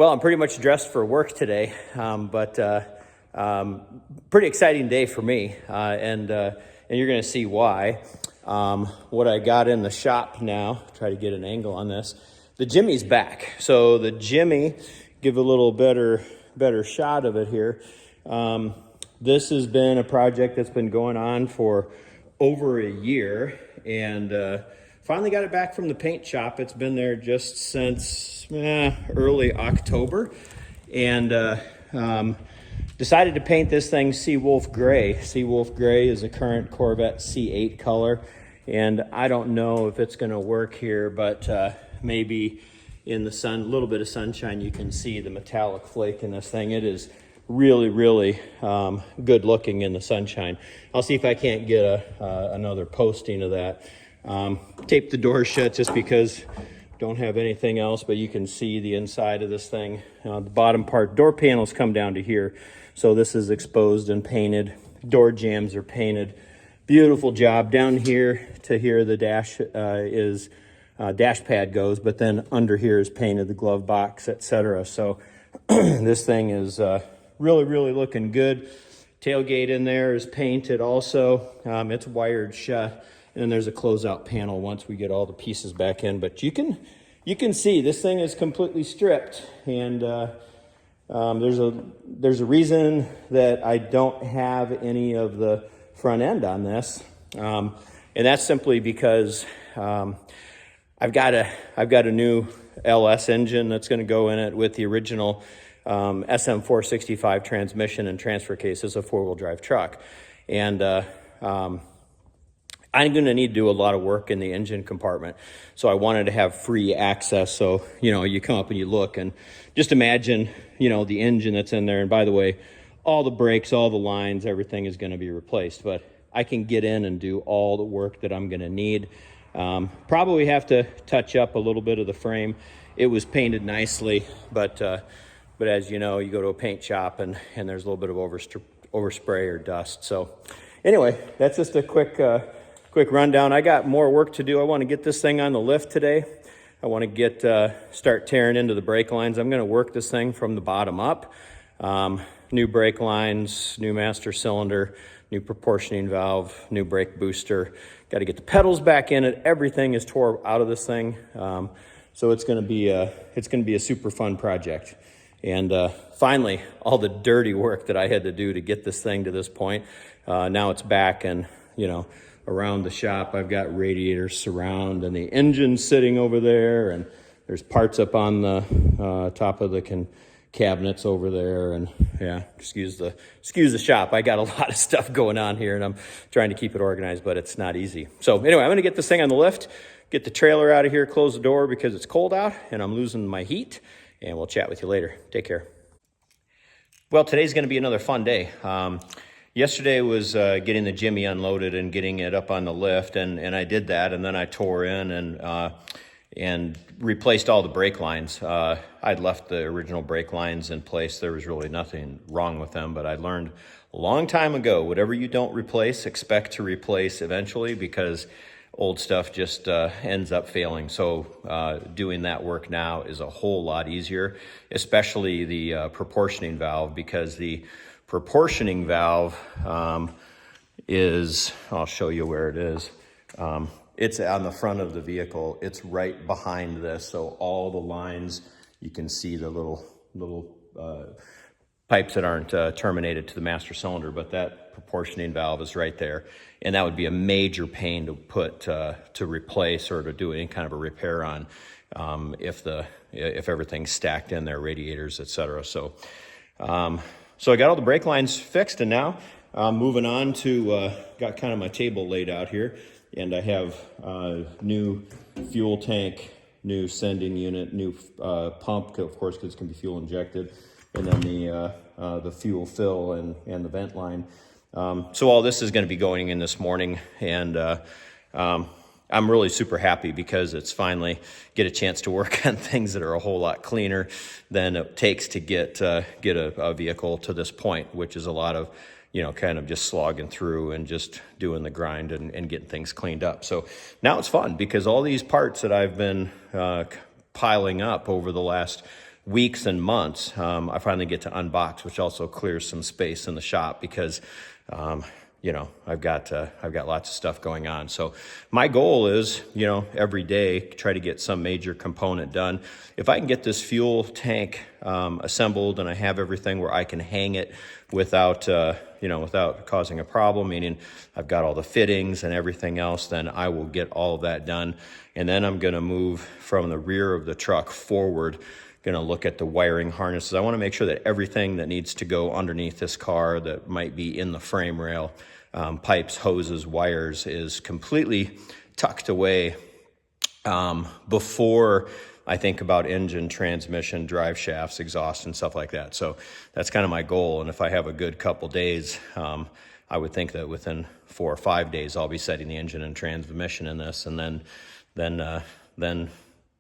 Well, I'm pretty much dressed for work today, but pretty exciting day for me, and you're going to see why. What I got in the shop now, try to get an angle on this. The Jimmy's back. So the Jimmy, give a little better shot of it here. This has been a project that's been going on for over a year, and finally got it back from the paint shop. It's been there just since early October, and decided to paint this thing Seawolf Gray. Seawolf Gray is a current Corvette C8 color, and I don't know if it's going to work here, but maybe in the sun, a little bit of sunshine, you can see the metallic flake in this thing. It is really good looking in the sunshine. I'll see if I can't get another posting of that. Tape the door shut just because don't have anything else, but you can see the inside of this thing. The bottom part, door panels come down to here. So this is exposed and painted. Door jambs are painted. Beautiful job. Down here to here, the dash dash pad goes, but then under here is painted, the glove box, etc. So this thing is really looking good. Tailgate in there is painted also. It's wired shut. And then there's a closeout panel once we get all the pieces back in. But you can see this thing is completely stripped, and there's a reason that I don't have any of the front end on this, and that's simply because I've got a new LS engine that's going to go in it with the original SM465 transmission and transfer case. It's a four-wheel drive truck, and I'm going to need to do a lot of work in the engine compartment. So I wanted to have free access. So, you come up and you look and just imagine, the engine that's in there. And by the way, all the brakes, all the lines, everything is going to be replaced. But I can get in and do all the work that I'm going to need. Probably have to touch up a little bit of the frame. It was painted nicely, but as you know, you go to a paint shop and there's a little bit of overspray or dust. So anyway, that's just a quick rundown. I got more work to do. I want to get this thing on the lift today. I want to start tearing into the brake lines. I'm going to work this thing from the bottom up. New brake lines, new master cylinder, new proportioning valve, new brake booster. Got to get the pedals back in it. Everything is tore out of this thing. So it's going to be a super fun project. And finally, all the dirty work that I had to do to get this thing to this point, now it's back, and around the shop, I've got radiators surround and the engine sitting over there, and there's parts up on the top of the cabinets over there. And yeah, excuse the shop. I got a lot of stuff going on here, and I'm trying to keep it organized, but it's not easy. So anyway, I'm going to get this thing on the lift, get the trailer out of here, close the door because it's cold out and I'm losing my heat, and we'll chat with you later. Take care. Well, today's going to be another fun day. Yesterday was getting the Jimmy unloaded and getting it up on the lift, and I did that, and then I tore in and replaced all the brake lines. I'd left the original brake lines in place. There was really nothing wrong with them, but I learned a long time ago, whatever you don't replace, expect to replace eventually, because old stuff just ends up failing. So doing that work now is a whole lot easier, especially the proportioning valve, because the proportioning valve I'll show you where it is. It's on the front of the vehicle. It's right behind this. So all the lines, you can see the little pipes that aren't terminated to the master cylinder, but that proportioning valve is right there. And that would be a major pain to put, to replace or to do any kind of a repair on if everything's stacked in there, radiators, etc. So I got all the brake lines fixed, and now I'm moving on to, got kind of my table laid out here, and I have new fuel tank, new sending unit, new pump, of course, because it can be fuel injected, and then the fuel fill and the vent line. So all this is going to be going in this morning, and I'm really super happy because it's finally get a chance to work on things that are a whole lot cleaner than it takes to get a vehicle to this point, which is a lot of, kind of just slogging through and just doing the grind and getting things cleaned up. So now it's fun because all these parts that I've been piling up over the last weeks and months, I finally get to unbox, which also clears some space in the shop because, you know, I've got lots of stuff going on. So my goal is, you know, every day try to get some major component done. If I can get this fuel tank assembled and I have everything where I can hang it without, you know, without causing a problem, meaning I've got all the fittings and everything else, then I will get all of that done. And then I'm going to move from the rear of the truck forward, going to look at the wiring harnesses. I want to make sure that everything that needs to go underneath this car that might be in the frame rail, pipes, hoses, wires, is completely tucked away before I think about engine, transmission, drive shafts, exhaust, and stuff like that. So that's kind of my goal. And if I have a good couple days, I would think that within 4 or 5 days, I'll be setting the engine and transmission in this. And then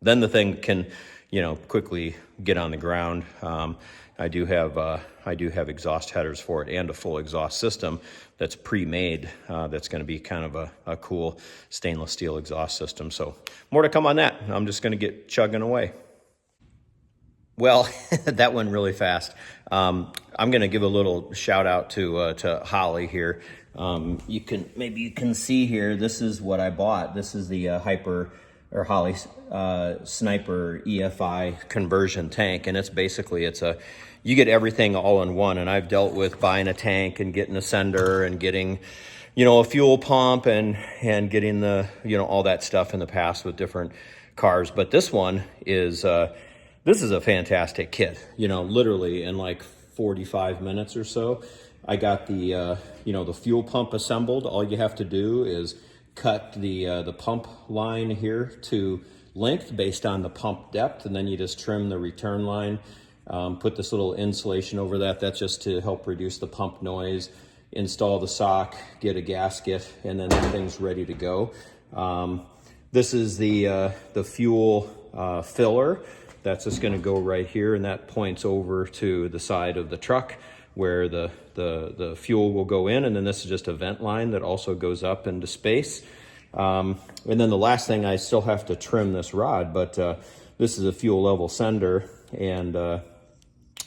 the thing can, you know, quickly get on the ground. I do have exhaust headers for it and a full exhaust system that's pre-made. That's going to be kind of a cool stainless steel exhaust system. So more to come on that. I'm just going to get chugging away. Well, that went really fast. I'm going to give a little shout out to Holly here. Maybe you can see here. This is what I bought. This is the Holly Sniper EFI conversion tank, and you get everything all in one. And I've dealt with buying a tank and getting a sender and getting, you know, a fuel pump and getting the, you know, all that stuff in the past with different cars. But this one is this is a fantastic kit. You know, literally in like 45 minutes or so, I got the you know, the fuel pump assembled. All you have to do is cut the pump line here to length based on the pump depth, and then you just trim the return line, put this little insulation over that. That's just to help reduce the pump noise. Install the sock, get a gasket, and then the thing's ready to go. This is the fuel filler. That's just going to go right here, and that points over to the side of the truck where the fuel will go in. And then this is just a vent line that also goes up into space. And then the last thing, I still have to trim this rod, but this is a fuel level sender, and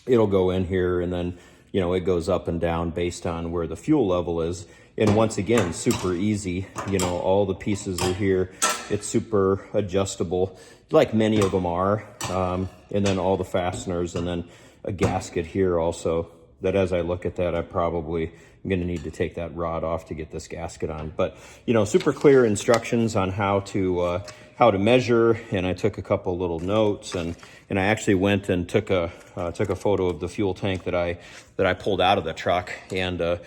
it'll go in here, and then, you know, it goes up and down based on where the fuel level is. And once again, super easy. You know, all the pieces are here. It's super adjustable, like many of them are. And then all the fasteners, and then a gasket here also, that as I look at that, I probably am going to need to take that rod off to get this gasket on. But, you know, super clear instructions on how to measure. And I took a couple little notes, and I actually went and took a photo of the fuel tank that I pulled out of the truck. And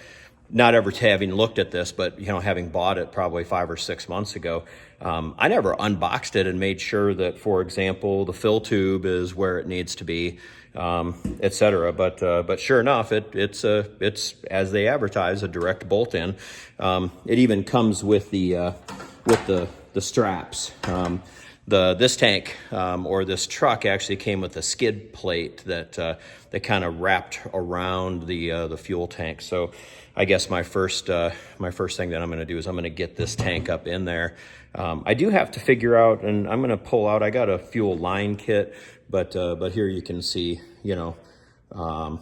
not ever having looked at this, but, you know, having bought it probably 5 or 6 months ago, I never unboxed it and made sure that, for example, the fill tube is where it needs to be, etc. But sure enough, it's as they advertise, a direct bolt in. It even comes with the straps. This tank or this truck actually came with a skid plate that kind of wrapped around the fuel tank. So I guess my first thing that I'm going to do is I'm going to get this tank up in there. I do have to figure out, and I'm going to pull out, I got a fuel line kit, but here you can see, you know,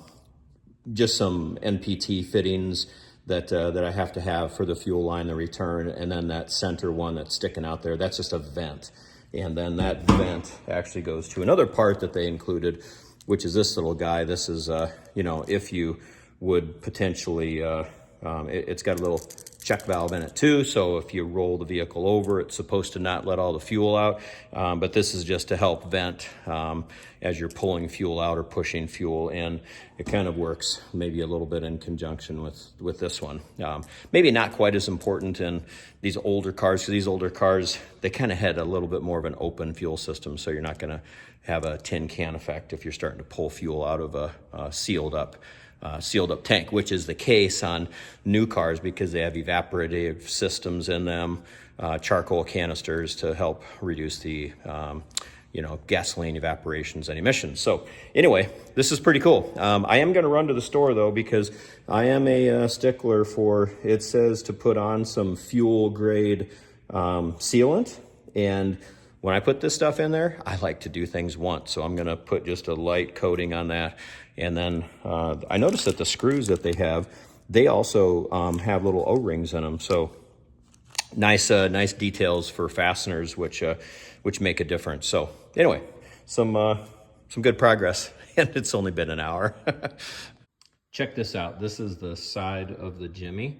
just some NPT fittings that I have to have for the fuel line, the return, and then that center one that's sticking out there, that's just a vent. And then that vent actually goes to another part that they included, which is this little guy. This is, you know, if you would potentially, it's got a little check valve in it too. So if you roll the vehicle over, it's supposed to not let all the fuel out. But this is just to help vent as you're pulling fuel out or pushing fuel in. It kind of works maybe a little bit in conjunction with this one. Maybe not quite as important in these older cars, because these older cars, they kind of had a little bit more of an open fuel system. So you're not going to have a tin can effect if you're starting to pull fuel out of a sealed up tank, which is the case on new cars because they have evaporative systems in them, charcoal canisters to help reduce the gasoline evaporations and emissions. So anyway, this is pretty cool. I am going to run to the store though, because I am a stickler for, it says to put on some fuel grade sealant, and when I put this stuff in there, I like to do things once. So I'm gonna put just a light coating on that. And then I noticed that the screws that they have, they also have little O-rings in them. So nice details for fasteners, which make a difference. So anyway, some good progress, and it's only been an hour. Check this out. This is the side of the Jimmy,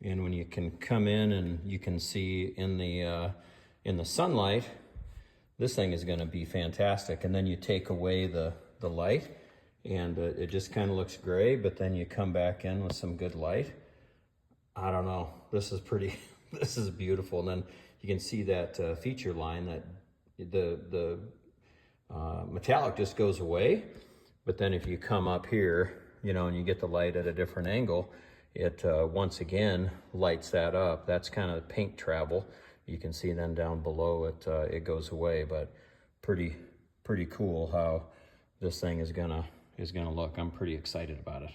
and when you can come in and you can see in the sunlight, this thing is going to be fantastic. And then you take away the light, and it just kind of looks gray. But then you come back in with some good light. I don't know. This is pretty. This is beautiful. And then you can see that feature line, that the metallic just goes away. But then if you come up here, and you get the light at a different angle, it once again lights that up. That's kind of paint travel. You can see then down below it goes away. But pretty cool how this thing is gonna look. I'm pretty excited about it.